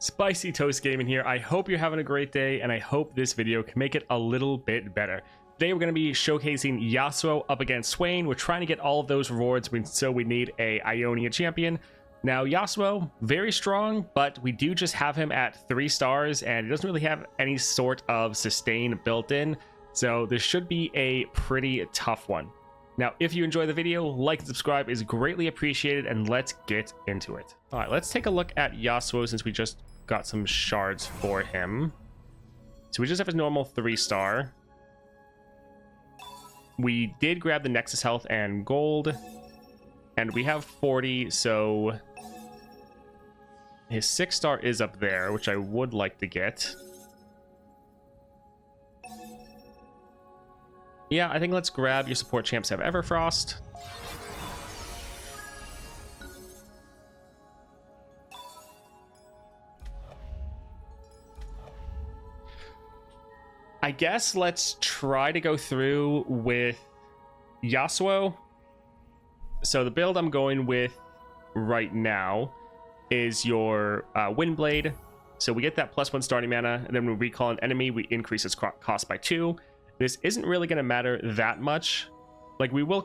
Spicy Toast Gaming here. I hope you're having a great day, and I hope this video can make it a little bit better. Today we're going to be showcasing Yasuo up against Swain. We're trying to get all of those rewards, so we need a Ionia champion. Now Yasuo, very strong, but we do just have him at 3 stars, and he doesn't really have any sort of sustain built in, so this should be a pretty tough one. Now, if you enjoy the video, like and subscribe is greatly appreciated, and let's get into it. All right, let's take a look at Yasuo since we just got some shards for him. So we just have his normal 3-star. We did grab the Nexus health and gold, and we have 40, so his 6-star is up there, which I would like to get. Yeah, I think let's grab your support champs have Everfrost. I guess let's try to go through with Yasuo. So the build I'm going with right now is your Windblade. So we get that +1 starting mana, and then when we recall an enemy, we increase its cost by 2. This isn't really going to matter that much. Like, we will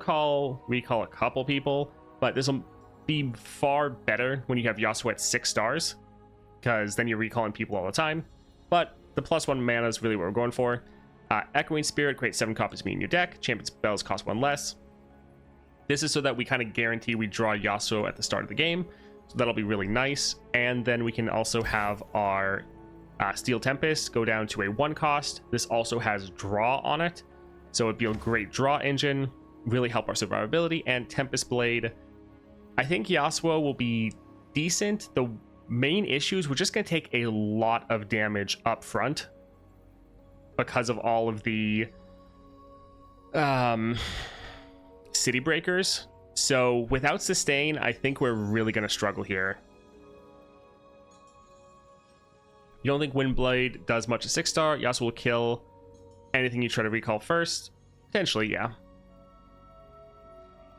recall a couple people, but this will be far better when you have Yasuo at 6 stars, because then you're recalling people all the time. But the +1 mana is really what we're going for. Echoing Spirit creates 7 copies of me in your deck. Champion spells cost 1 less. This is so that we kind of guarantee we draw Yasuo at the start of the game. So that'll be really nice. And then we can also have our Steel Tempest go down to a 1 cost. This also has draw on it, so it'd be a great draw engine, really help our survivability. And Tempest Blade, I think Yasuo will be decent. The main issue is we're just going to take a lot of damage up front because of all of the city breakers. So without sustain, I think we're really going to struggle here. You don't think Windblade does much at 6-star? Yasuo will kill anything you try to recall first. Potentially, yeah.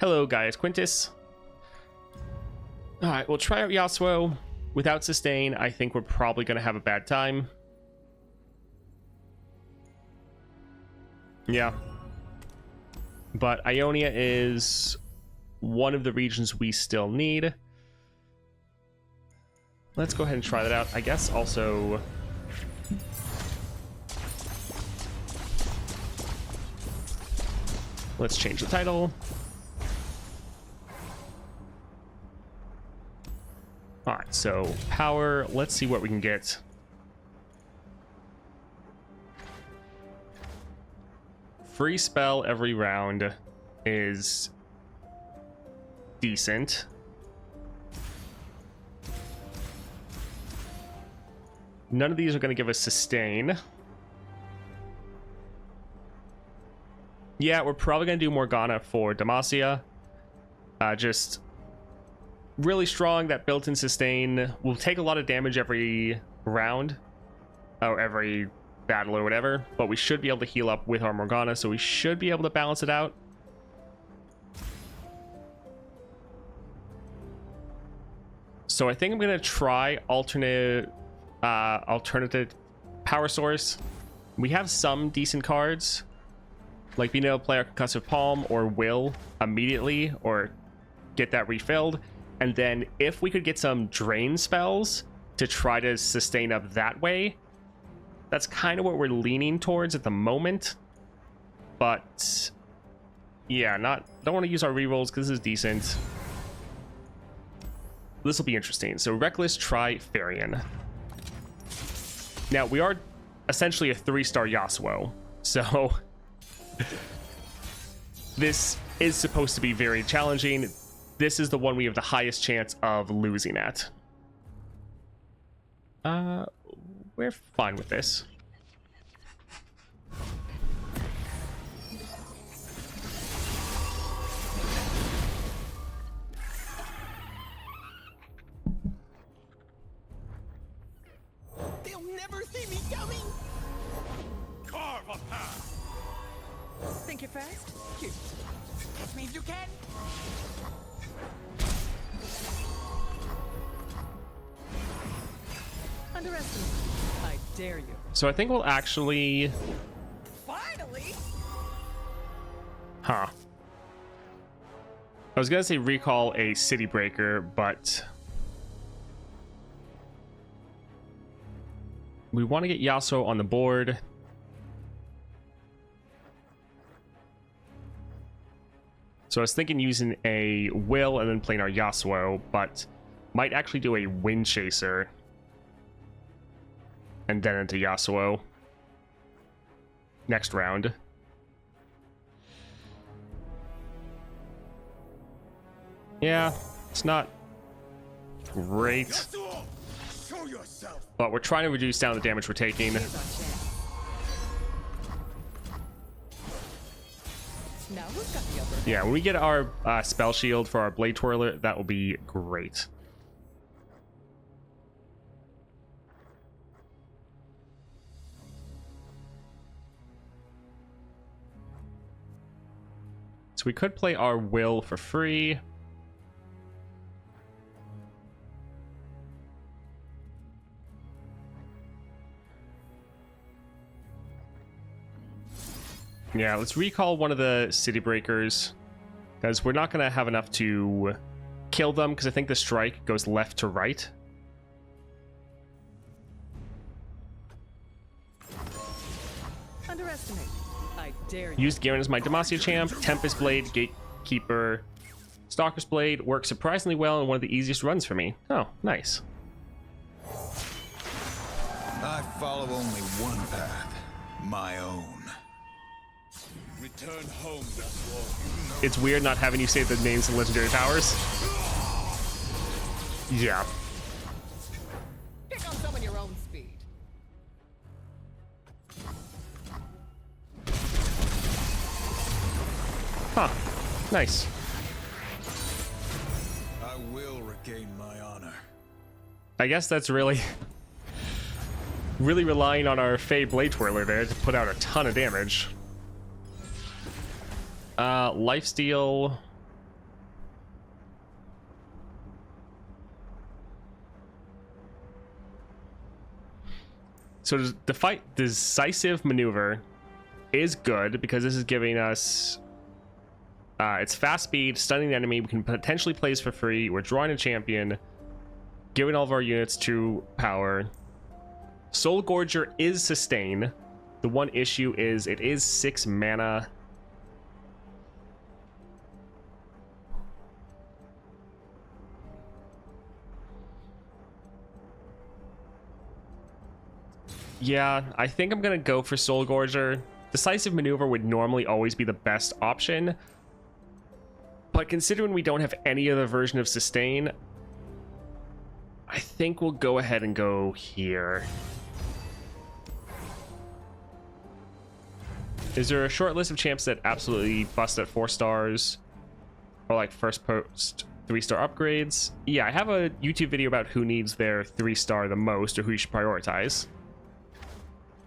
Hello, Gaius Quintus. Alright, we'll try out Yasuo. Without sustain, I think we're probably going to have a bad time. Yeah. But Ionia is one of the regions we still need. Let's go ahead and try that out. I guess also let's change the title. All right, so power, let's see what we can get. Free spell every round is decent. None of these are going to give us sustain. Yeah, we're probably going to do Morgana for Demacia. Just really strong, that built-in sustain. We'll take a lot of damage every round, or every battle or whatever, but we should be able to heal up with our Morgana, so we should be able to balance it out. So I think I'm going to try alternative power source. We have some decent cards, like being able to play our Concussive Palm or Will immediately, or get that refilled. And then if we could get some drain spells to try to sustain up that way, that's kind of what we're leaning towards at the moment. But yeah, don't want to use our rerolls because this is decent. This will be interesting. So Reckless Trifarian. Now, we are essentially a 3-star Yasuo, so this is supposed to be very challenging. This is the one we have the highest chance of losing at. We're fine with this. Never see me coming. Carve a path. Think you're fast? Cute. That means you can. Underestimate. I dare you. So I think we'll actually... Finally! Huh. I was gonna say recall a city breaker, but we want to get Yasuo on the board. So I was thinking using a Will and then playing our Yasuo, but might actually do a Wind Chaser and then into Yasuo next round. Yeah, it's not great, Yasuo, show yourself. but we're trying to reduce down the damage we're taking. Here's our chance. Now who's got the upper hand? Yeah, when we get our spell shield for our Blade Twirler, that will be great. So we could play our Will for free. Yeah, let's recall one of the city breakers, because we're not going to have enough to kill them, because I think the strike goes left to right. Underestimate. I dare you. Used Garen as my Demacia champ. Tempest Blade, Gatekeeper, Stalker's Blade works surprisingly well and one of the easiest runs for me. Oh, nice. I follow only one path, my own. Return home, Yasuo. It's weird not having you say the names of legendary powers. Yeah. Pick on someone your own speed. Huh. Nice. I will regain my honor. I guess that's really relying on our Fey Blade Twirler there to put out a ton of damage. Lifesteal. So the fight decisive maneuver is good because this is giving us it's fast speed, stunning the enemy. We can potentially play this for free. We're drawing a champion, giving all of our units true power. Soul Gorger is sustain. The one issue is it is 6 mana. Yeah, I think I'm gonna go for Soul Gorger. Decisive Maneuver would normally always be the best option, but considering we don't have any other version of Sustain, I think we'll go ahead and go here. Is there a short list of champs that absolutely bust at 4 stars? Or like first post 3-star upgrades? Yeah, I have a YouTube video about who needs their 3-star the most or who you should prioritize.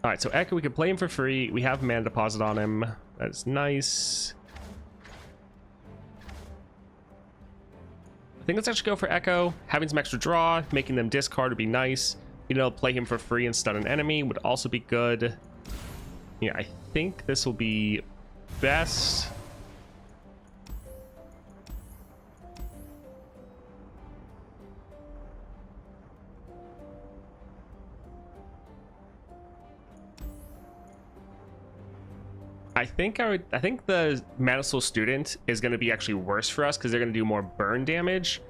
Alright, so Echo, we can play him for free. We have mana deposit on him. That's nice. I think let's actually go for Echo. Having some extra draw, making them discard would be nice. You know, play him for free and stun an enemy would also be good. Yeah, I think this will be best. I think the Manisoul Student is going to be actually worse for us because they're going to do more burn damage.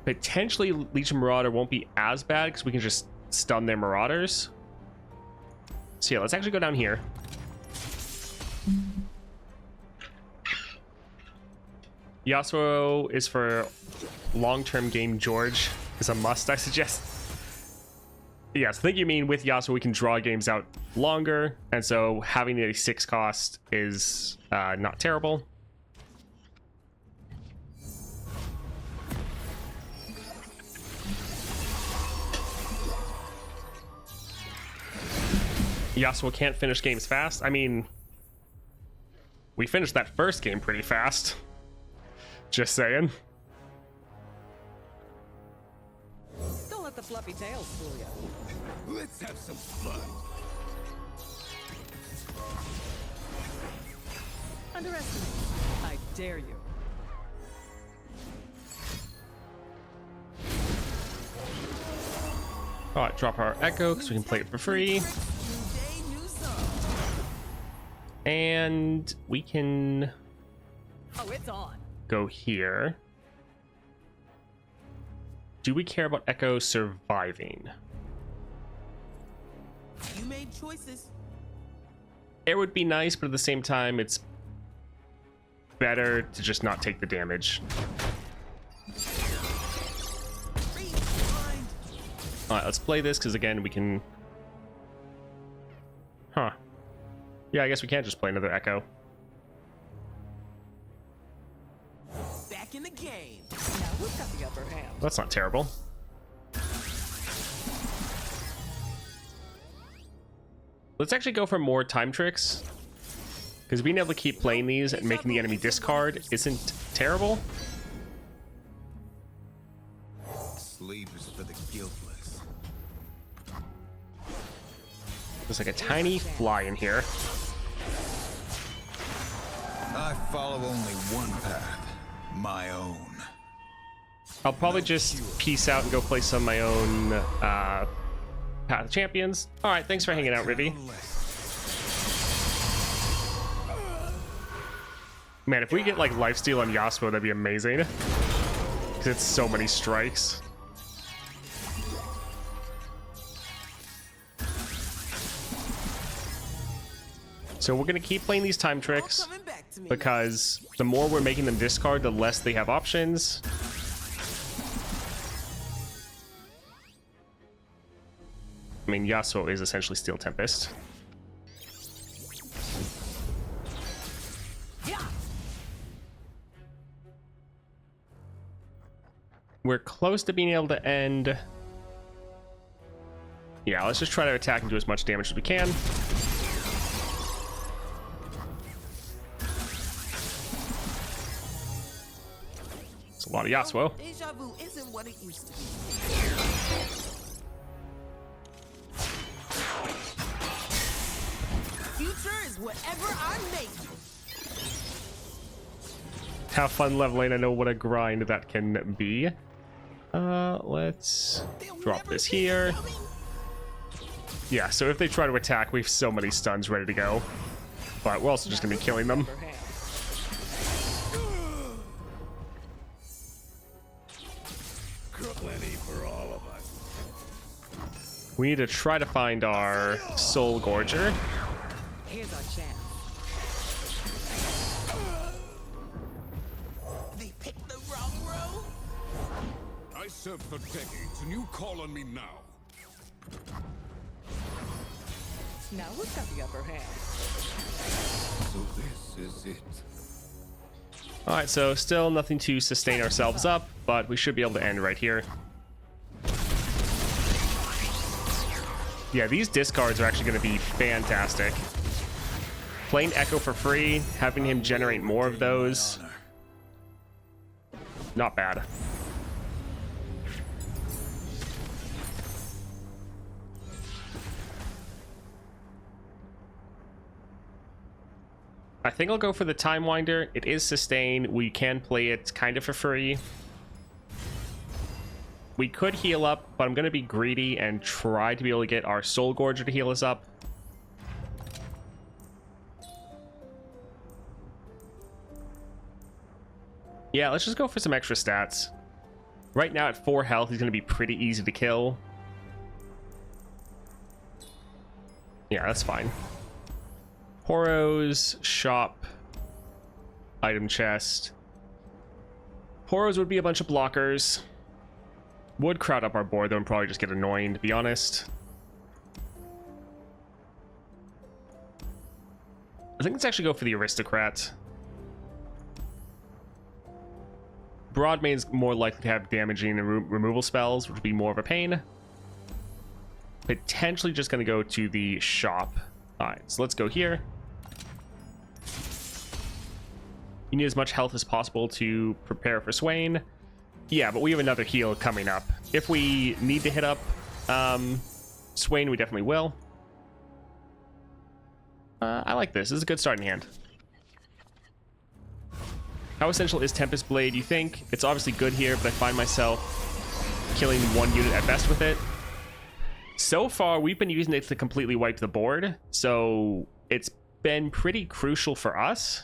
Potentially Legion Marauder won't be as bad because we can just stun their Marauders. So yeah, let's actually go down here. Yasuo is for long-term game. George is a must, I suggest. Yes, I think you mean with Yasuo we can draw games out longer, and so having a 6 cost is not terrible. Yasuo can't finish games fast. I mean, we finished that first game pretty fast. Just saying. Don't let the fluffy tails fool you. Let's have some fun. Underestimate. I dare you. All right, drop our Echo because we can play it for free. And we can Oh, it's on. go here. Do we care about Echo surviving? You made choices. It would be nice, but at the same time, it's better to just not take the damage. All right, let's play this because again, we can. Huh. Yeah, I guess we can't just play another Echo. Back in the game. Now we've got the upper hand. That's not terrible. Let's actually go for more time tricks, because being able to keep playing these and making the enemy discard isn't terrible. Sleep is for the guiltless. There's like a tiny fly in here. I follow only one path, my own. I'll probably just peace out and go play some of my own Path of Champions. All right, thanks for hanging out, Rivy. Man, if we get like lifesteal on Yasuo, that'd be amazing. Because it's so many strikes. So we're gonna keep playing these time tricks because the more we're making them discard, the less they have options. I mean, Yasuo is essentially Steel Tempest. We're close to being able to end. Yeah, let's just try to attack and do as much damage as we can. It's a lot of Yasuo. Deja vu isn't what it used to be. Future is whatever I make it. Have fun leveling. I know what a grind that can be. Let's drop this here. Yeah, so if they try to attack, we have so many stuns ready to go. But we're also just gonna be killing them. Plenty for all of us. We need to try to find our Soul Gorger. Here's our chance. They picked the wrong row. I served for decades, and you call on me now. Now we've got the upper hand. So this is it. All right, so still nothing to sustain ourselves up, but we should be able to end right here. Yeah, these discards are actually going to be fantastic. Playing Echo for free, having him generate more of those. Not bad. I think I'll go for the Time Winder. It is sustain. We can play it kind of for free. We could heal up, but I'm going to be greedy and try to be able to get our Soul Gorger to heal us up. Yeah, let's just go for some extra stats. Right now at 4 health, he's going to be pretty easy to kill. Yeah, that's fine. Poros, shop, item chest. Poros would be a bunch of blockers. Would crowd up our board though and probably just get annoying, to be honest. I think let's actually go for the Aristocrat. Broadmain's more likely to have damaging and removal spells, which would be more of a pain. Potentially just going to go to the shop. Alright, so let's go here. You need as much health as possible to prepare for Swain. Yeah, but we have another heal coming up. If we need to hit up Swain, we definitely will. I like this. This is a good starting hand. How essential is Tempest Blade? You think? It's obviously good here, but I find myself killing one unit at best with it. So far, we've been using it to completely wipe the board, so it's been pretty crucial for us.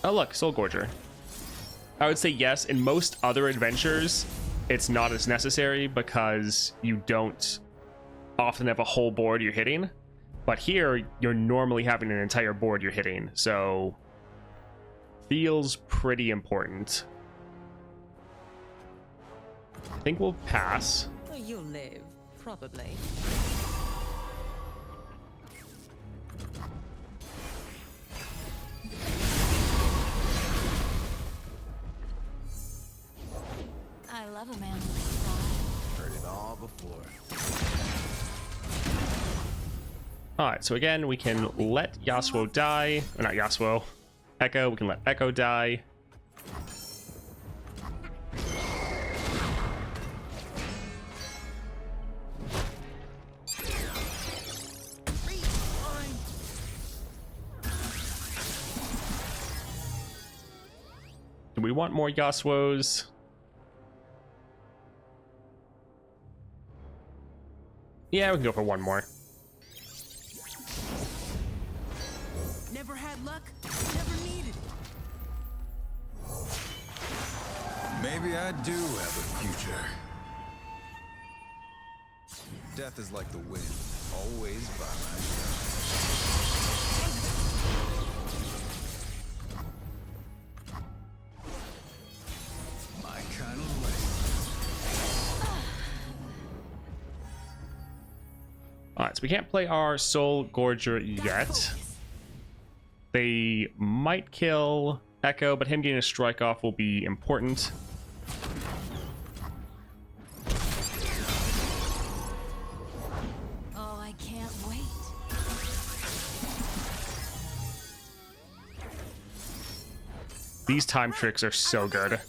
Oh look, Soul Gorger. I would say yes. In most other adventures, it's not as necessary because you don't often have a whole board you're hitting. But here, you're normally having an entire board you're hitting, so feels pretty important. I think we'll pass. Oh, you'll live, probably. I love a man with Heard it all before. Alright, so again, we can let Yasuo die. Or not Yasuo. Echo. We can let Echo die. Do we want more Yasuos? Yeah, we can go for one more. Never had luck, never needed it. Maybe I do have a future. Death is like the wind, always by my side. My kind of life. Alright, so we can't play our Soul Gorger yet. They might kill Echo, but him getting a strike off will be important. Oh, I can't wait. These time tricks are so good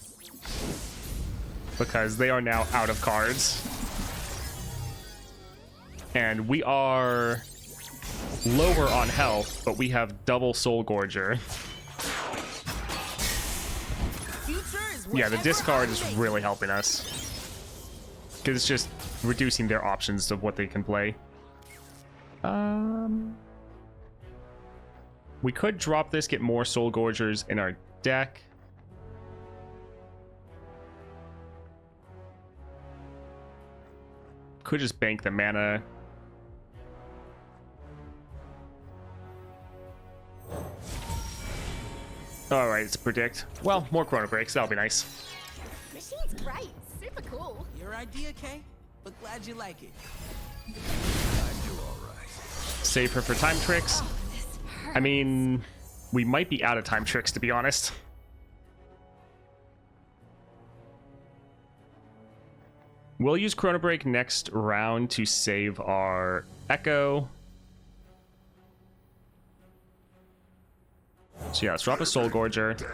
because they are now out of cards. And we are lower on health, but we have double Soul Gorger. Yeah, the discard is really helping us because it's just reducing their options of what they can play. We could drop this, get more Soul Gorgers in our deck. Could just bank the mana. All right, it's predict. Well, more Chrono Breaks. That'll be nice. Machine's great. Super cool. Your idea, Kay, but glad you like it. I do all right. Save her for time tricks. Oh, this hurts. I mean, we might be out of time tricks, to be honest. We'll use Chrono Break next round to save our Echo. So yeah, let's drop a Soul Gorger. Because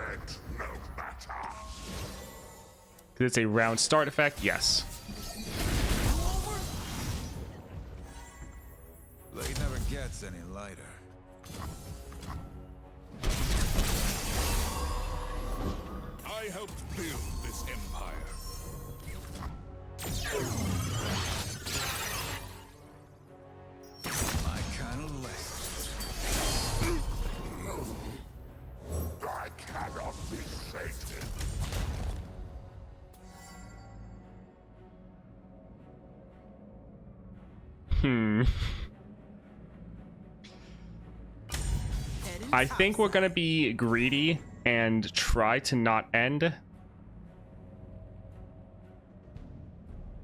it's a round start effect, yes. Blade never gets any lighter. I helped build this empire. My kind of life. I cannot be sated. I think we're gonna be greedy and try to not end.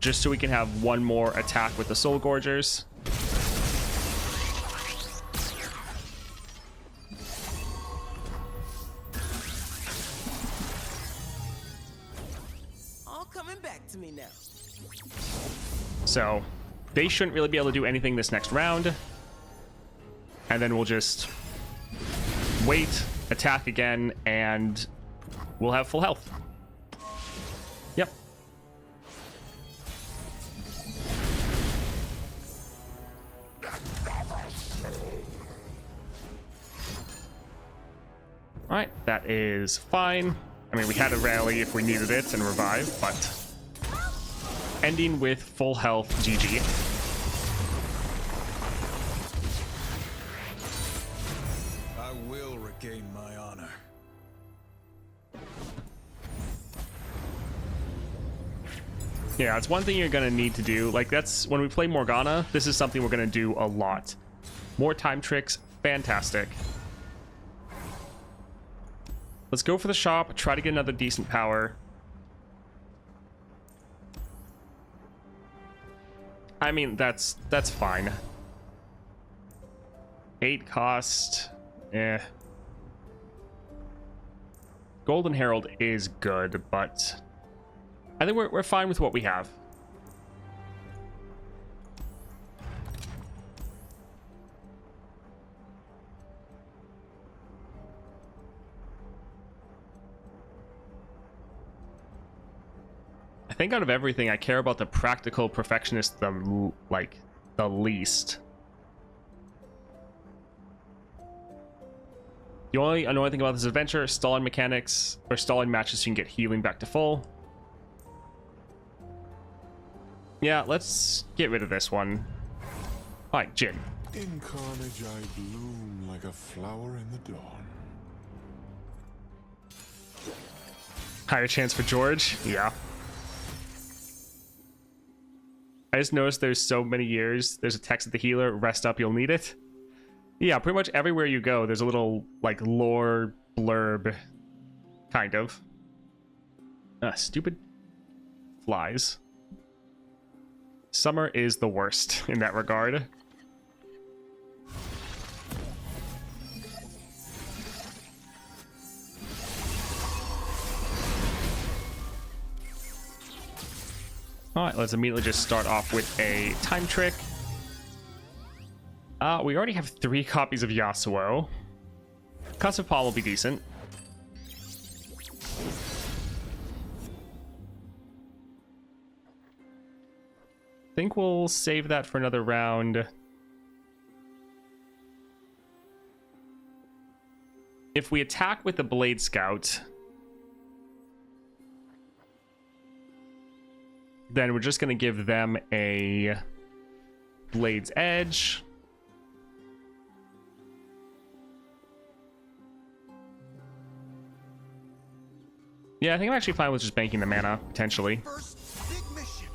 Just so we can have one more attack with the Soul Gorgers. All coming back to me now. So they shouldn't really be able to do anything this next round. And then we'll just wait, attack again, and we'll have full health. Yep. All right, that is fine. I mean, we had a rally if we needed it and revive, but ending with full health, GG. I will regain my honor. Yeah, it's one thing you're gonna need to do. Like, that's when we play Morgana, this is something we're gonna do a lot. More time tricks, fantastic. Let's go for the shop, try to get another decent power. I mean, that's fine. 8 cost, eh. Golden Herald is good, but I think we're fine with what we have. I think out of everything, I care about the practical perfectionist the least. The only annoying thing about this adventure is stalling mechanics, or stalling matches so you can get healing back to full. Yeah, let's get rid of this one. Alright, Jin. In carnage I bloom like a flower in the dawn. Higher chance for George? Yeah. I just noticed there's so many years. There's a text at the healer, rest up, you'll need it. Yeah, pretty much everywhere you go, there's a little, like, lore blurb, kind of. Stupid flies. Summer is the worst in that regard. Alright, let's immediately just start off with a time trick. We already have 3 copies of Yasuo. Cuss of Palm will be decent. Think we'll save that for another round. If we attack with the Blade Scout, then we're just going to give them a Blade's Edge. Yeah, I think I'm actually fine with just banking the mana, potentially. First big mission.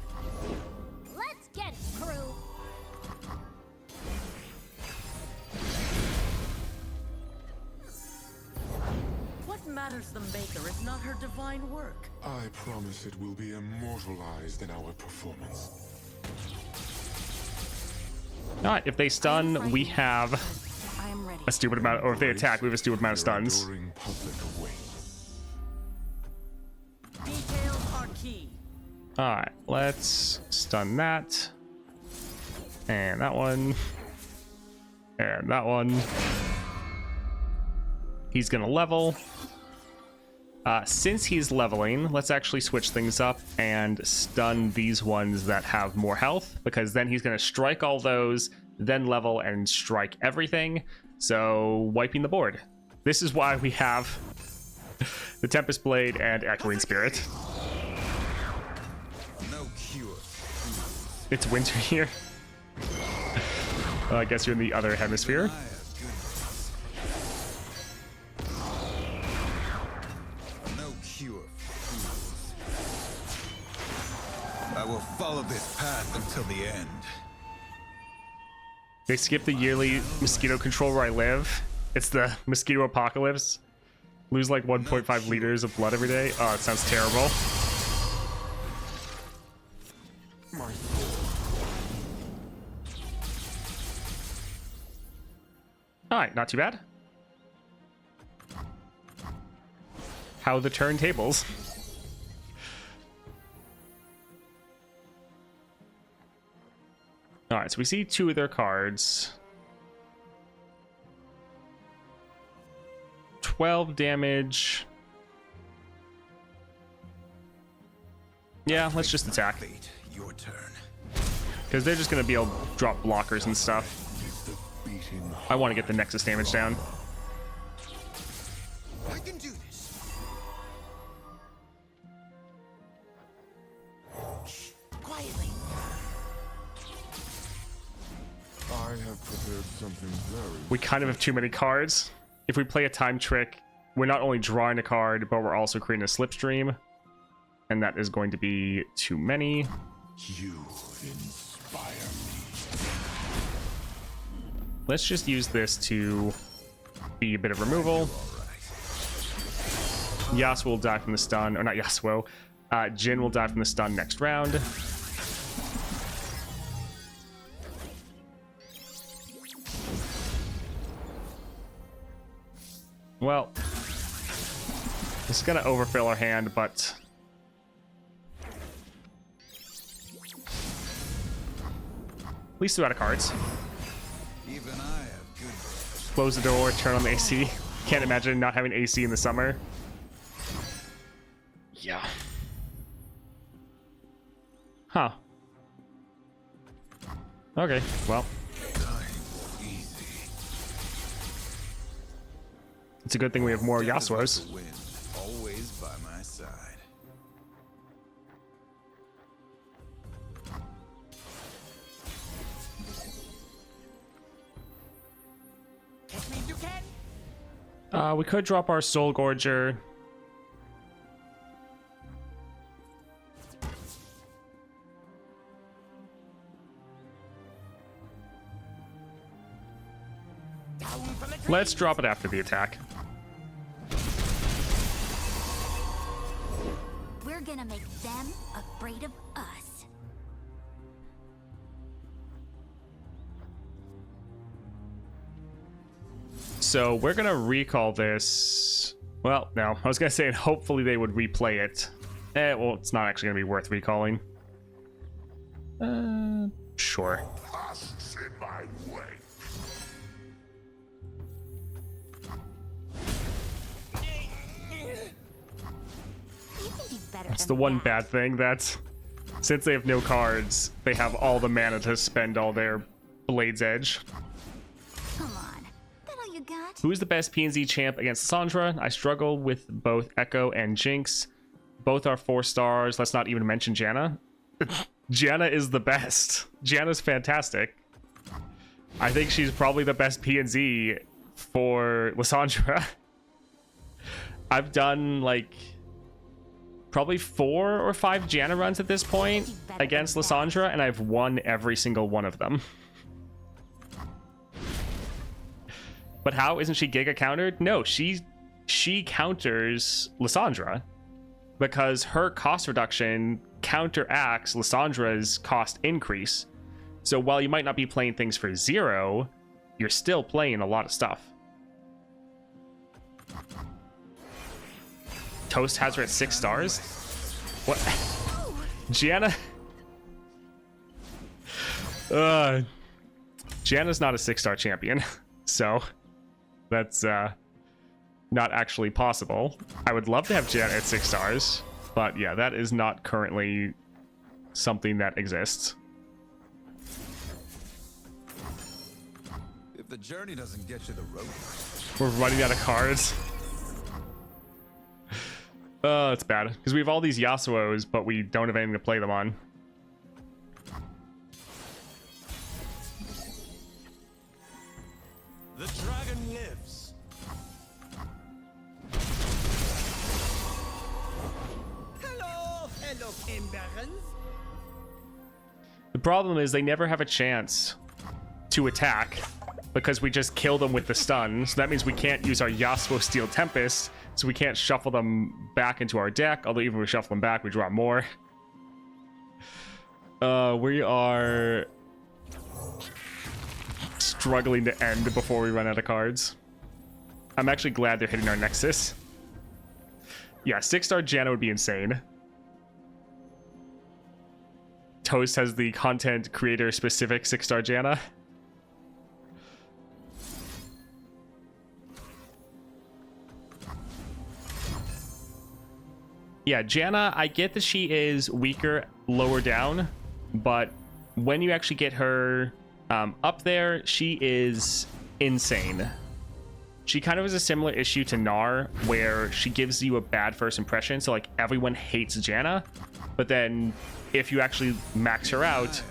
Let's get it, crew. What matters the maker if not her divine work? I promise it will be immortalized in our performance. Alright, if they stun, we have I am ready. a stupid amount, or if they attack, we have a stupid amount of Your stuns. adoring public awaits. Details are key. Alright, let's stun that. And that one. And that one. He's gonna level. Since he's leveling, let's actually switch things up and stun these ones that have more health, because then he's gonna strike all those, then level and strike everything. So, wiping the board. This is why we have the Tempest Blade and Echoing Spirit. No cure. It's winter here. I guess you're in the other hemisphere. No cure. I will follow this path until the end. They skip the yearly mosquito control where I live. It's the mosquito apocalypse. Lose like 1.5 liters of blood every day. Oh, it sounds terrible. My Alright, not too bad. How the turntables. Alright, so we see 2 of their cards. 12 damage. Yeah, let's just attack. Fate, your turn. Because they're just going to be able to drop blockers and stuff. the beating I want to get the Nexus damage down. Prepared something very we kind of have too many cards. If we play a time trick, we're not only drawing a card, but we're also creating a slipstream. And that is going to be too many. You inspire me. Let's just use this to be a bit of removal. Yasuo will die from the stun, or not Yasuo. Jin will die from the stun next round. Well, this is gonna overfill our hand, but at least we're out of cards. Even I have good. Close the door, turn on the AC. Can't imagine not having AC in the summer. Yeah. Huh. Okay, well. It's a good thing we have more Yasuos. The wind, always by my side. Catch me if you can. We could drop our Soul Gorger. Down from the tree. Let's drop it after the attack. We're gonna make them afraid of us. So we're gonna recall this. Well, no, I was gonna say hopefully they would replay it. Well, it's not actually gonna be worth recalling. Sure. Tasks in my way. You can do better. That's the than one that. bad thing, that since they have no cards, they have all the mana to spend all their Blade's Edge. Come on. That all you got? Who is the best PNZ champ against Lissandra? I struggle with both Echo and Jinx. Both are 4 stars. Let's not even mention Janna. Janna is the best. Janna's fantastic. I think she's probably the best PNZ for Lissandra. I've done like probably 4 or 5 Janna runs at this point against Lissandra, and I've won every single one of them. But how isn't she Giga countered? No, she counters Lissandra because her cost reduction counteracts Lissandra's cost increase. So while you might not be playing things for 0, you're still playing a lot of stuff. Toast has her at 6 stars. What? Gianna? Gianna's not a 6-star champion, so that's not actually possible. I would love to have Gianna at 6 stars, but yeah, that is not currently something that exists. If the journey doesn't get you the road, We're running out of cards. Oh, it's bad. Because we have all these Yasuos, but we don't have anything to play them on. The dragon lives. Hello, Timberlands. The problem is they never have a chance to attack because we just kill them with the stun. So that means we can't use our Yasuo Steel Tempest, so we can't shuffle them back into our deck. Although even if we shuffle them back, we draw more. We are struggling to end before we run out of cards. I'm actually glad they're hitting our Nexus. Yeah, 6-star Janna would be insane. Toast has the content creator specific 6-star Janna. Yeah, Janna, I get that she is weaker lower down, but when you actually get her up there, she is insane. She kind of has a similar issue to Gnar, where she gives you a bad first impression, so like everyone hates Janna, but then if you actually max her out,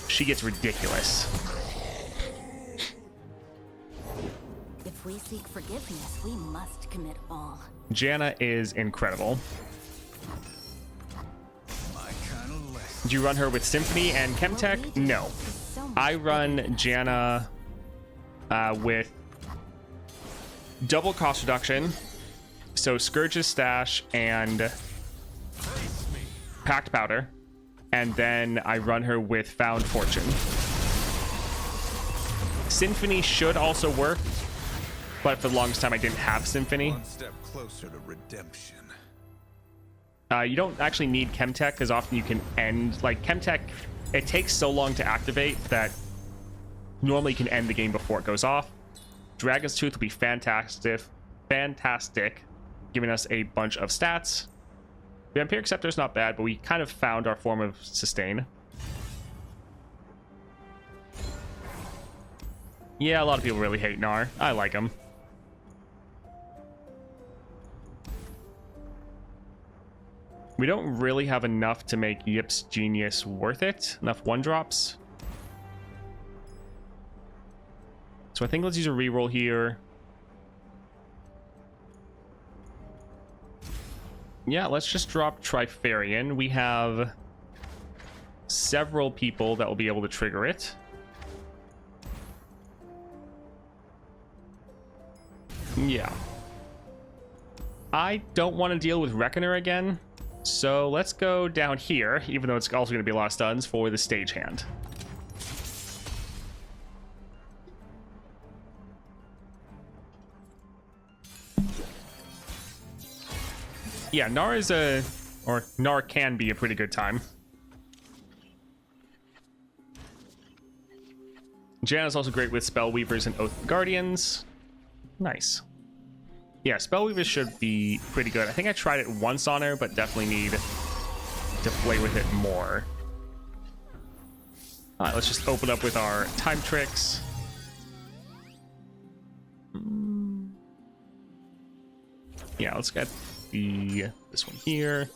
she gets ridiculous. we seek forgiveness, we must commit all. Janna is incredible. My kind of lesson. Do you run her with Symphony and Chemtech? No. I run Janna with double cost reduction, so Scourge's Stash and Packed Powder, and then I run her with Found Fortune. Symphony should also work, but for the longest time I didn't have Symphony. One step closer to redemption. You don't actually need Chemtech because often you can end, like Chemtech, it takes so long to activate that normally you can end the game before it goes off. Dragon's Tooth will be fantastic, giving us a bunch of stats. Vampiric Scepter is not bad, but we kind of found our form of sustain. Yeah, a lot of people really hate Gnar. I like him. We don't really have enough to make Yip's Genius worth it. Enough 1-drops. So I think let's use a reroll here. Yeah, let's just drop Trifarian. We have several people that will be able to trigger it. Yeah. I don't want to deal with Reckoner again. So let's go down here, even though it's also going to be a lot of stuns, for the Stagehand. Yeah, Gnar is Gnar can be a pretty good time. Janna is also great with Spellweavers and Oath of Guardians. Nice. Yeah, Spellweavers should be pretty good. I think I tried it once on her, but definitely need to play with it more. All right, let's just open up with our time tricks. Yeah, let's get this one here.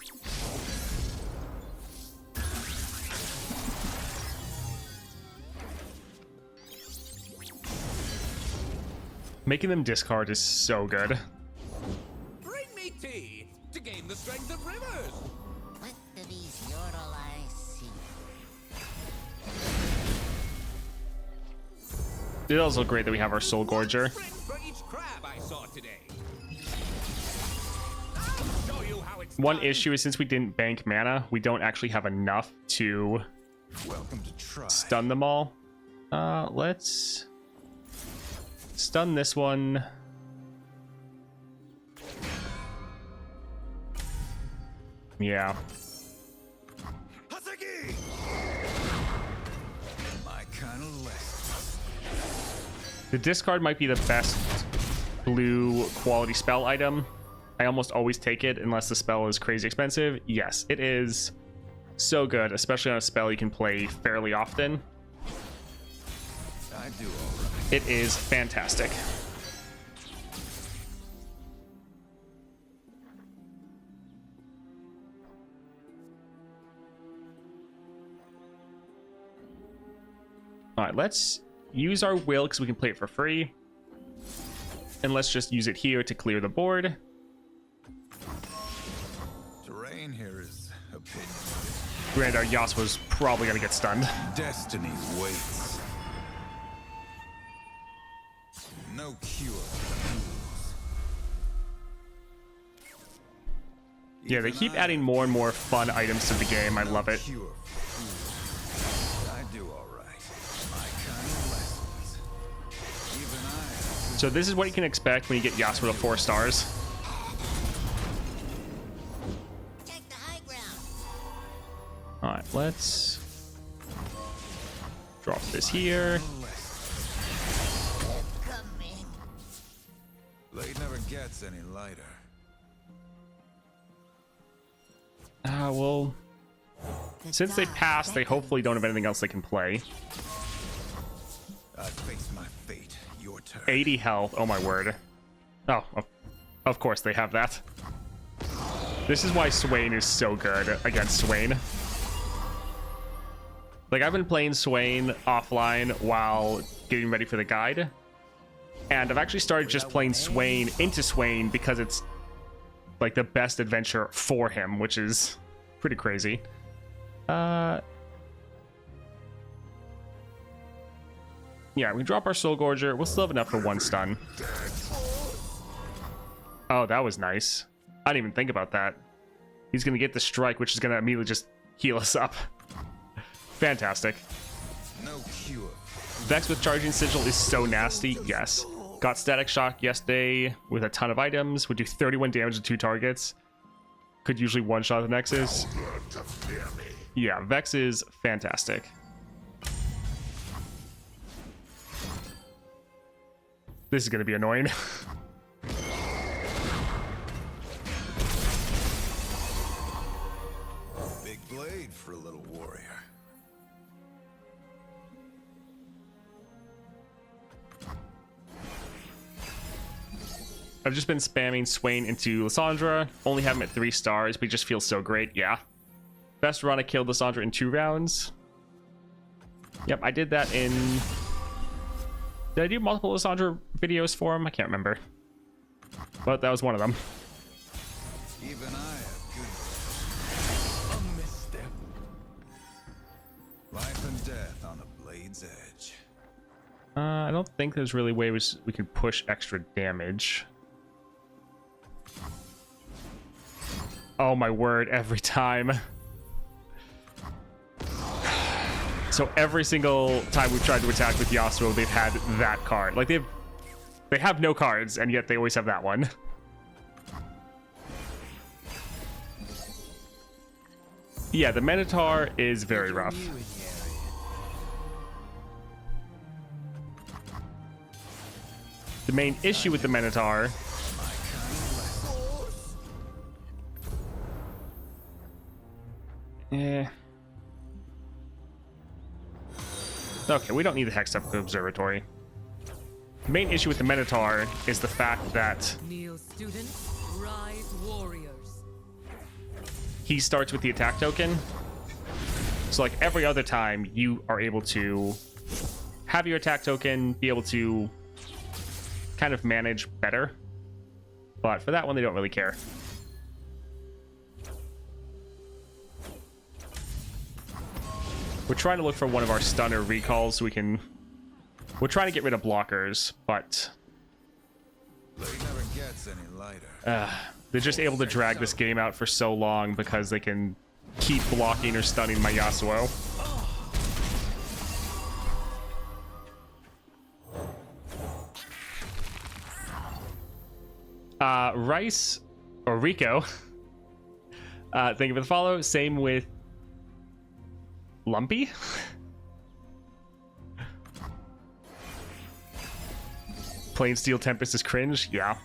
Making them discard is so good. Bring me tea to gain the strength of rivers. What do these yodel I see? It's also great that we have our Soul Gorger. For each crab I saw today. I'll show you how it's One done. issue is since we didn't bank mana, we don't actually have enough to Welcome to try. stun them all. Let's stun this one. Yeah. Haseki! My kind of lesson. The discard might be the best blue quality spell item. I almost always take it unless the spell is crazy expensive. Yes, it is so good, especially on a spell you can play fairly often. I do all right. It is fantastic. All right, let's use our will because we can play it for free. And let's just use it here to clear the board. Terrain here is opinion. Granted, our Yasuo's probably going to get stunned. Destiny waits. No cure for fools. Yeah, they Even keep I adding more and more fun items to the game. I love it. cure for fools. I do all right. My kind of lessons. Even I. So this is what you can expect when you get Yasuo to 4 stars. Take the high ground. All right, let's drop this here. Coming. Blade never gets any lighter. Well, since they passed, they hopefully don't have anything else they can play. I face my fate. Your turn. 80 health. Oh my word. Oh, of course they have that. This is why Swain is so good against Swain. Like, I've been playing Swain offline while getting ready for the guide. And I've actually started just playing Swain into Swain because it's like the best adventure for him, which is pretty crazy. Yeah, we drop our Soul Gorger. We'll still have enough for 1 stun. Oh, that was nice. I didn't even think about that. He's going to get the strike, which is going to immediately just heal us up. Fantastic. No cure. Vex with Charging Sigil is so nasty. Yes. Got Static Shock yesterday with a ton of items. Would do 31 damage to 2 targets. Could usually one-shot the Nexus. Yeah, Vex is fantastic. This is going to be annoying. Big blade for a little warrior. I've just been spamming Swain into Lysandra. Only have him at 3 stars, but he just feels so great. Yeah. Best run, I killed Lysandra in 2 rounds. Yep, I did that in... Did I do multiple Lysandra videos for him? I can't remember. But that was one of them. Even I have good. A misstep. Life and death on a blade's edge. I don't think there's really ways we could push extra damage. Oh my word, every time. So every single time we've tried to attack with Yasuo, they've had that card. Like they have no cards, and yet they always have that one. Yeah, the Minotaur is very rough. The main issue with the Minotaur okay, we don't need the Hex up the observatory. The main issue with the Minotaur is the fact that Kneel students, rise warriors. he starts with the attack token. So like every other time you are able to have your attack token, be able to kind of manage better. But for that one, they don't really care. We're trying to look for one of our stunner recalls so we can... We're trying to get rid of blockers, but... Blade never gets any lighter. They're just able to drag this game out for so long because they can keep blocking or stunning my Yasuo. Rice, or Rico, thank you for the follow. Same with Lumpy. Playing Steel Tempest is cringe, yeah.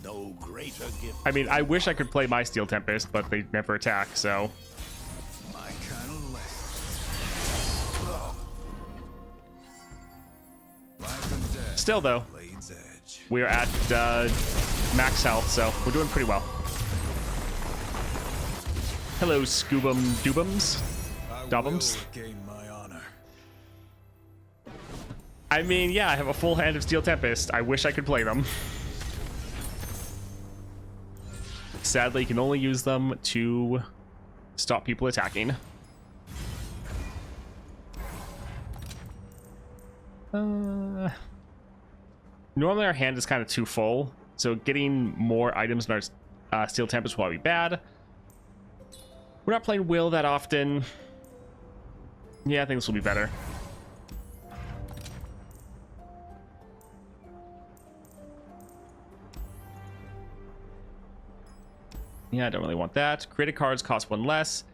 No greater gift. I mean, I wish I could play my Steel Tempest, but they never attack, so... My kind of lesson. Life and death. Still, though, Blade's edge. we are at max health, so we're doing pretty well. Hello, Scoobum Doobums. Dobbums. Gain my honor. I mean, yeah, I have a full hand of Steel Tempest. I wish I could play them. Sadly, you can only use them to stop people attacking. Normally our hand is kind of too full, so getting more items in our Steel Tempest will probably be bad. We're not playing Will that often. Yeah, I think this will be better. Yeah, I don't really want that. Creative cards cost 1 less.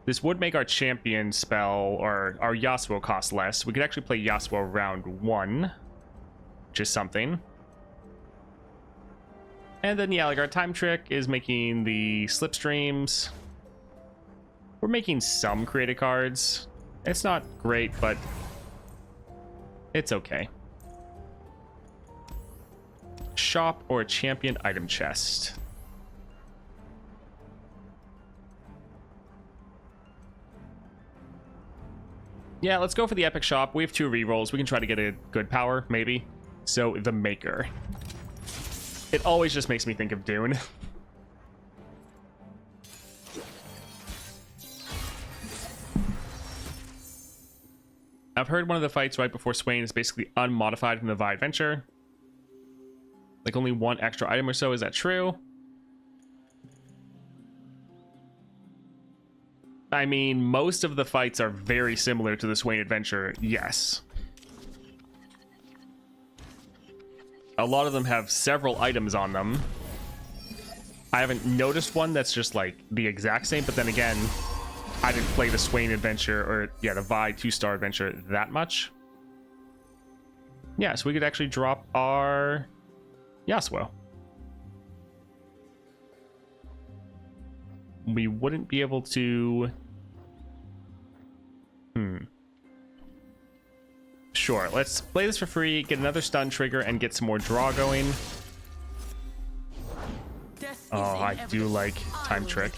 This would make our champion spell, or our Yasuo, cost less. We could actually play Yasuo round 1, which is something. And then, yeah, like our time trick is making the slipstreams. We're making some creative cards. It's not great, but it's okay. Shop or a champion item chest. Yeah, let's go for the epic shop. We have 2 rerolls. We can try to get a good power, maybe. So the Maker. It always just makes me think of Dune. I've heard one of the fights right before Swain is basically unmodified from the Vi Adventure. Like only one extra item or so. Is that true? I mean, most of the fights are very similar to the Swain Adventure, yes. A lot of them have several items on them. I haven't noticed one that's just like the exact same, but then again, I didn't play the Swain Adventure, or yeah, the Vi 2-star Adventure that much. Yeah, so we could actually drop our Yasuo. We wouldn't be able to... Sure, let's play this for free, get another stun trigger, and get some more draw going. Oh, I do like Time Trick.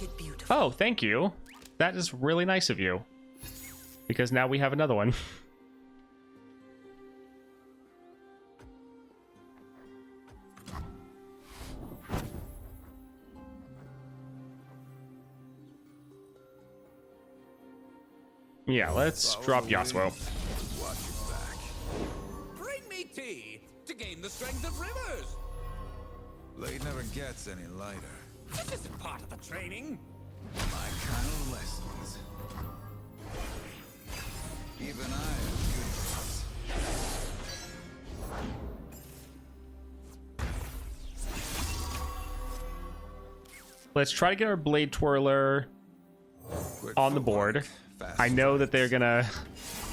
Oh, thank you. That is really nice of you. Because now we have another one. Yeah, let's drop Yasuo. Watch your back. Bring me tea to gain the strength of rivers. Blade never gets any lighter. This isn't part of the training. My kind of lessons. Even I have good ones. Let's try to get our Blade Twirler Quick on the footwork, board. fast I know that they're strikes. gonna,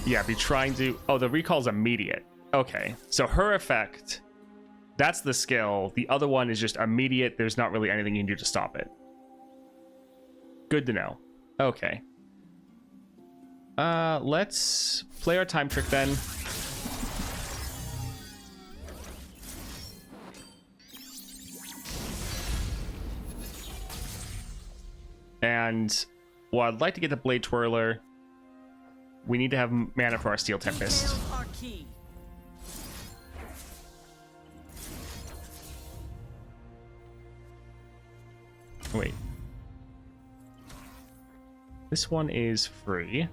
yeah, be trying to... Oh, the recall's immediate. Okay, so her effect, that's the skill. The other one is just immediate. There's not really anything you can do to stop it. Good to know. Okay. Let's play our Time Trick then. And well, I'd like to get the Blade Twirler. We need to have mana for our Steel Tempest. Details are key. Wait. This one is free.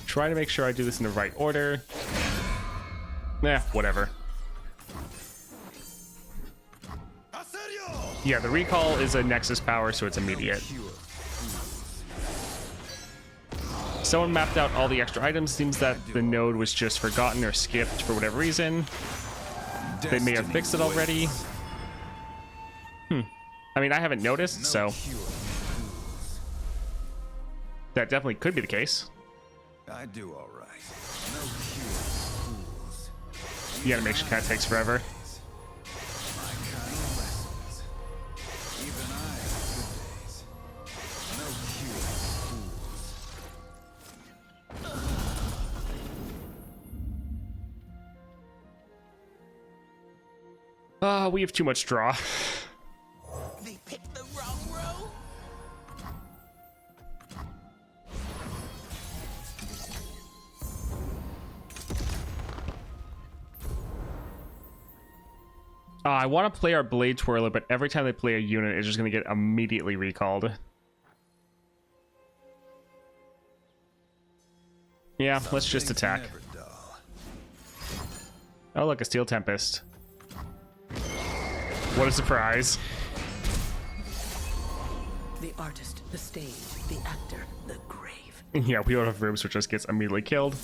Try to make sure I do this in the right order. Nah, whatever. Yeah, the recall is a Nexus power, so it's immediate. Someone mapped out all the extra items. Seems that the node was just forgotten or skipped for whatever reason. They may have fixed it already. I mean, I haven't noticed, so that definitely could be the case. I do all right. No cure fools. The animation kind of takes forever. My kind of lessons. Even I have good days. No cure fools. We have too much draw. They picked the wrong row. I want to play our Blade Twirler, but every time they play a unit, it's just going to get immediately recalled. Yeah, let's just Things attack. never dull. Oh, look, a Steel Tempest. What a surprise. The artist, the stage, the actor, the grave. Yeah, we don't have room, so it just gets immediately killed.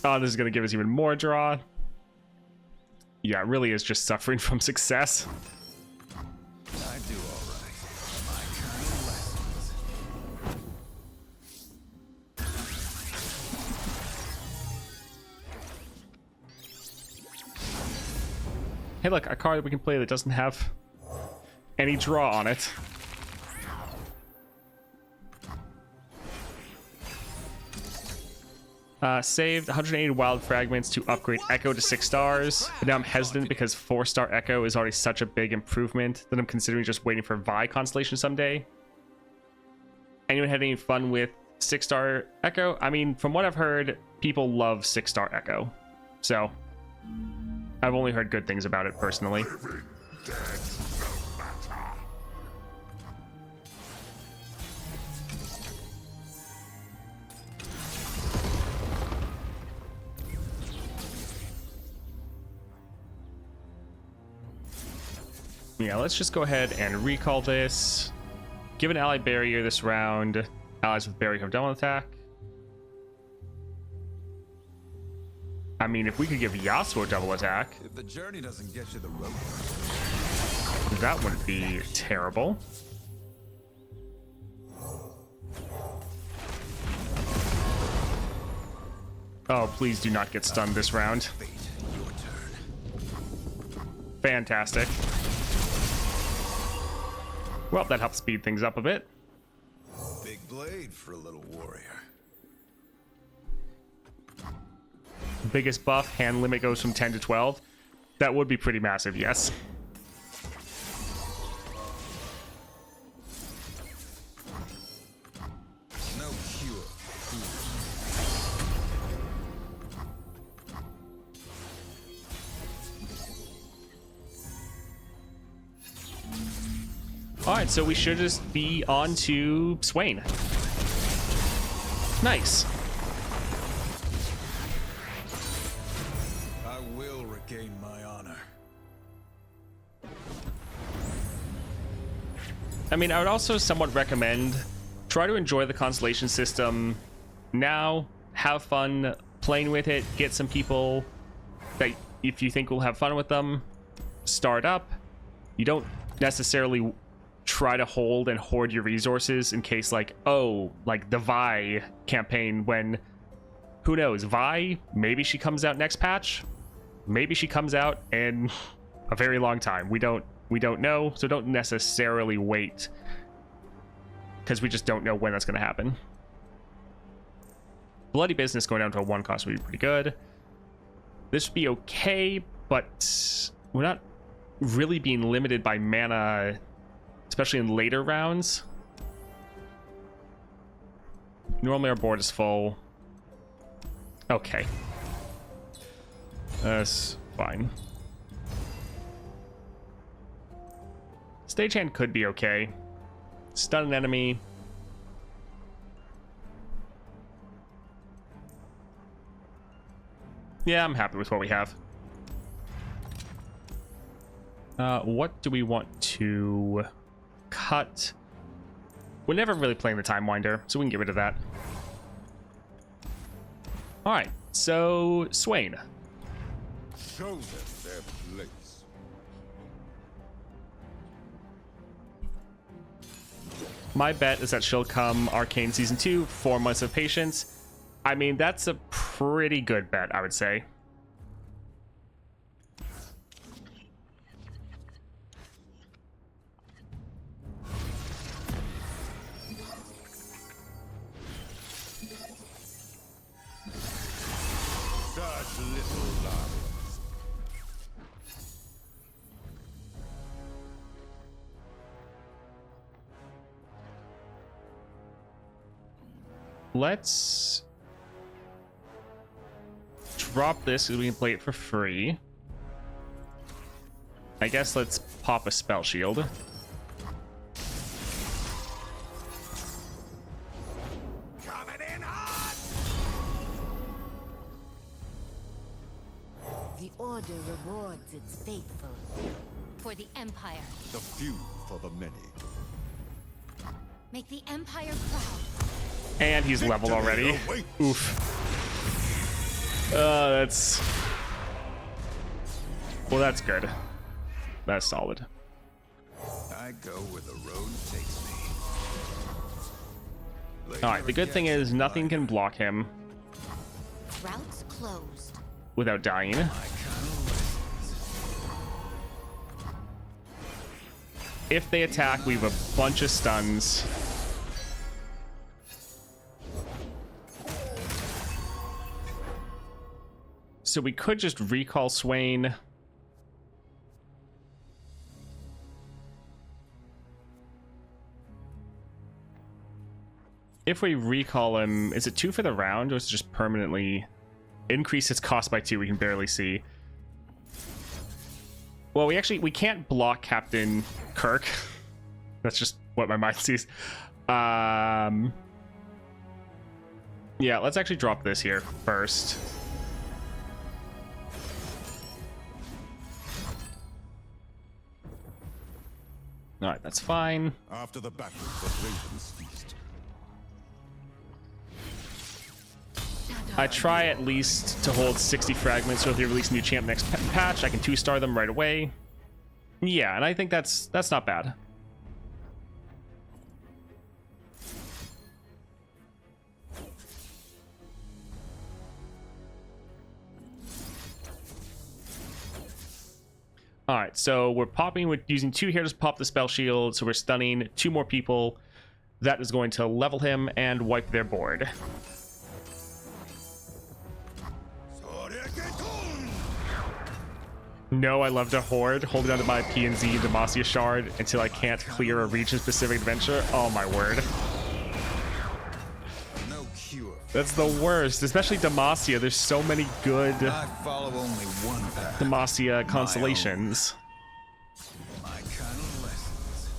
Oh, this is going to give us even more draw. Yeah, it really is just suffering from success. I do all right. My kind of lessons. Hey, look, a card that we can play that doesn't have any draw on it. Saved 180 wild fragments to upgrade Echo to 6 stars. But now I'm hesitant because 4-star Echo is already such a big improvement that I'm considering just waiting for Vi Constellation someday. Anyone had any fun with 6-star Echo? I mean, from what I've heard, people love 6-star Echo. So, I've only heard good things about it personally. Yeah, let's just go ahead and recall this. Give an ally barrier this round. Allies with barrier have double attack. I mean, if we could give Yasuo double attack, If the journey doesn't get you the rope, that wouldn't be terrible. Oh, please do not get stunned this round. fate, your turn. Fantastic. Well, that helps speed things up a bit. Big blade for a little warrior. Biggest buff, hand limit goes from 10 to 12. That would be pretty massive, yes. No cure. Alright, so we should just be on to Swain. Nice. I will regain my honor. I mean, I would also somewhat recommend try to enjoy the constellation system now, have fun playing with it, get some people that if you think will have fun with them, start up. You don't necessarily try to hold and hoard your resources in case, like, oh, like the Vi campaign, when who knows, Vi, maybe she comes out next patch, maybe she comes out in a very long time. We don't know, so don't necessarily wait, because we just don't know when that's going to happen. Bloody Business going down to a 1 cost would be pretty good. This would be okay, but we're not really being limited by mana, especially in later rounds. Normally our board is full. Okay. That's fine. Stagehand could be okay. Stun an enemy. Yeah, I'm happy with what we have. What do we want to cut? We're never really playing the Time Winder, so we can get rid of that. Alright, so Swain. Show them their place. My bet is that she'll come Arcane Season 2, 4 months of patience. I mean, that's a pretty good bet, I would say. Such little lives. Let's drop this because we can play it for free. I guess let's pop a spell shield. Coming in hot! The Order rewards its faithful. For the Empire. The few for the many. Make the Empire proud. And he's leveled already. Victory awaits. Oof. That's... Well, that's good. That's solid. I go where the road takes me. Alright, the good thing is nothing can block him Routes closed. without dying. If they attack, we have a bunch of stuns. So we could just recall Swain. If we recall him, is it 2 for the round, or is it just permanently increase its cost by 2? We can barely see. Well, we can't block Captain Kirk. That's just what my mind sees. Yeah, let's actually drop this here first. All right, that's fine. After the battle, the ravens feast. I try at least to hold 60 fragments, so if they release a new champ next patch, I can 2-star them right away. Yeah, and I think that's not bad. All right, so we're popping with using 2 here to pop the spell shield, so we're stunning 2 more people. That is going to level him and wipe their board. No, I love to hoard, holding onto my P and Z Demacia shard until I can't clear a region-specific adventure. Oh my word. No cure. That's the worst, especially Demacia. There's so many good I follow only one path. Demacia constellations. My kind of lessons.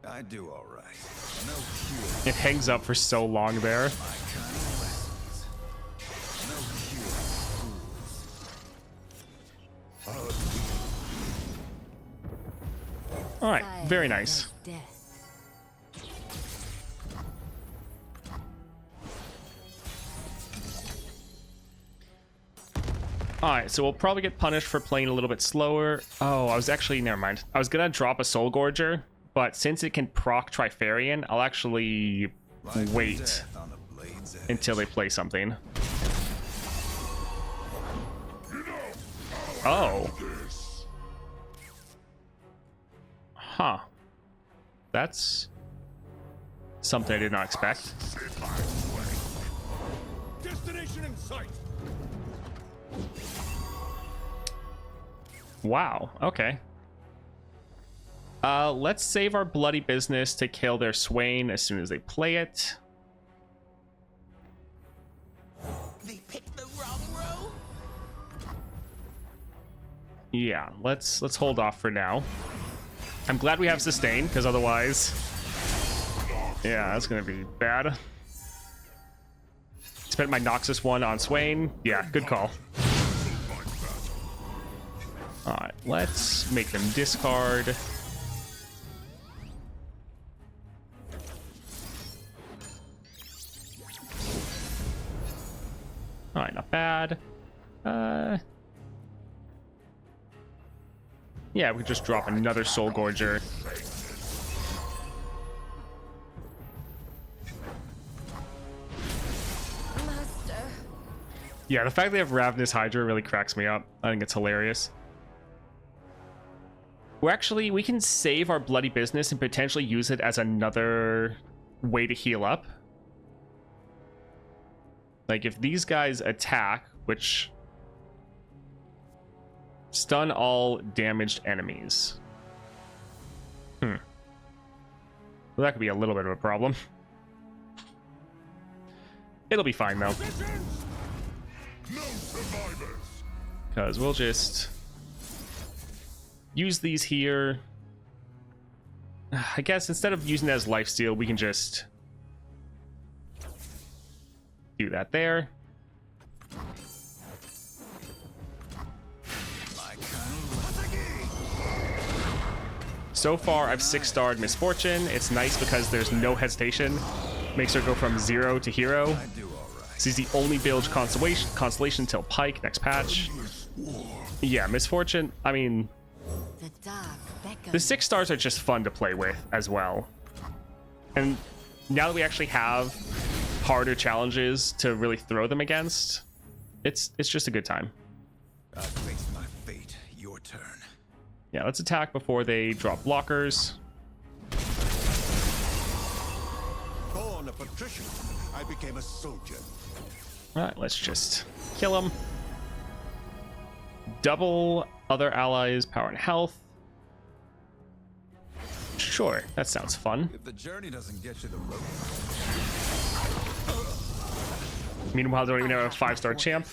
I do all right. No cure. It hangs up for so long there. My kind of lessons. No cure. Fools. All right, very nice. Death. All right, so we'll probably get punished for playing a little bit slower. Oh, never mind. I was gonna drop a Soul Gorger, but since it can proc Trifarian, I'll actually Life and wait death on the blade's edge. until they play something. Oh. Huh. That's something I did not expect. Destination in sight. Wow, okay. Let's save our bloody business to kill their Swain as soon as they play it. They picked the wrong row. Yeah, let's hold off for now. I'm glad we have sustain, because otherwise, yeah, that's gonna be bad. Spent my Noxus one on Swain. Yeah, good call. All right, let's make them discard. All right, not bad. Yeah, we could just drop another Soul Gorger. Master. Yeah, the fact they have Ravenous Hydra really cracks me up. I think it's hilarious. We can save our bloody business and potentially use it as another way to heal up. Like, if these guys attack, which stun all damaged enemies. Well, that could be a little bit of a problem. It'll be fine, though. No survivors. Because we'll just use these here. I guess instead of using it as lifesteal, we can just do that there. So far, I've 6-starred Misfortune. It's nice because there's no hesitation. Makes her go from 0 to hero. I do all right. She's the only build constellation till Pike next patch. Yeah, Misfortune. I mean, The dark beckons. the 6 stars are just fun to play with as well. And now that we actually have harder challenges to really throw them against, it's just a good time. I face my fate. Your turn. Yeah, let's attack before they drop blockers. Born born a patrician. I became a soldier. All right, let's just kill him. Double other allies' power and health. Sure, that sounds fun. If the journey doesn't get you the road. Meanwhile, don't even have a 5-star champ.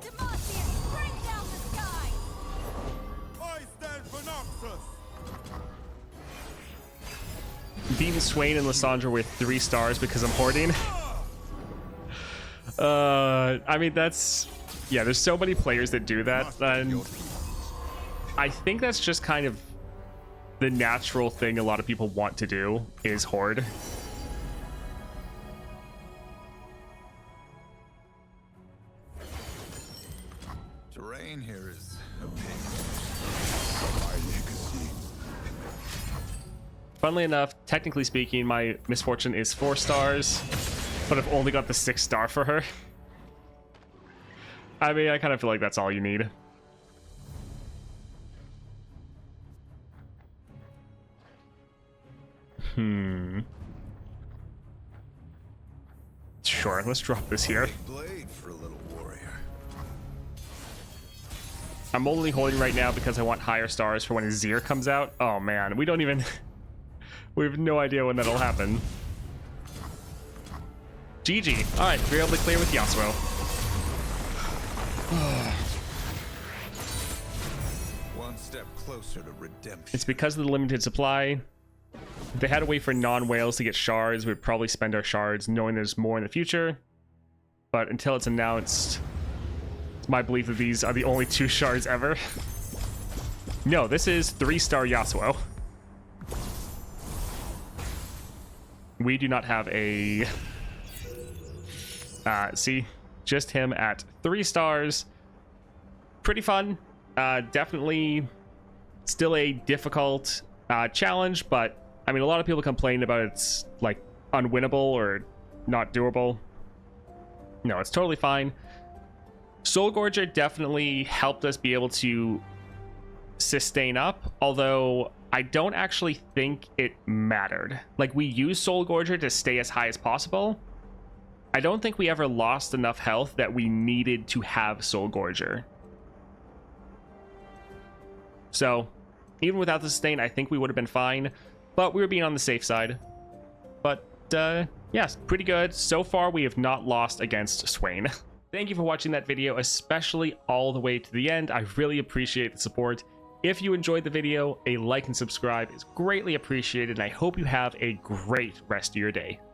Demacius, bring down the sky! I stand for Noxus. Beating Swain and Lysandra with 3 stars because I'm hoarding. I mean, that's... Yeah, there's so many players that do that, and I think that's just kind of the natural thing a lot of people want to do, is hoard. Terrain here is a pain. My legacy. Funnily enough, technically speaking, my misfortune is 4 stars, but I've only got the 6 star for her. I mean, I kind of feel like that's all you need. Sure, let's drop this here. Blade for a little warrior. I'm only holding right now because I want higher stars for when Azir comes out. Oh man, we don't even... we have no idea when that'll happen. GG. Alright, we're able to clear with Yasuo. One step closer to redemption. It's because of the limited supply. If they had to wait for non-whales to get shards, we'd probably spend our shards knowing there's more in the future. But until it's announced, it's my belief that these are the only 2 shards ever. No, this is 3-star Yasuo. We do not have a... see, just him at 3 stars. Pretty fun. Definitely still a difficult challenge, but I mean, a lot of people complain about it's like unwinnable or not doable. No, it's totally fine. Soul Gorger definitely helped us be able to sustain up, although I don't actually think it mattered. Like, we used Soul Gorger to stay as high as possible. I don't think we ever lost enough health that we needed to have Soul Gorger. So, even without the sustain, I think we would have been fine, but we were being on the safe side. But, yes, pretty good. So far, we have not lost against Swain. Thank you for watching that video, especially all the way to the end. I really appreciate the support. If you enjoyed the video, a like and subscribe is greatly appreciated, and I hope you have a great rest of your day.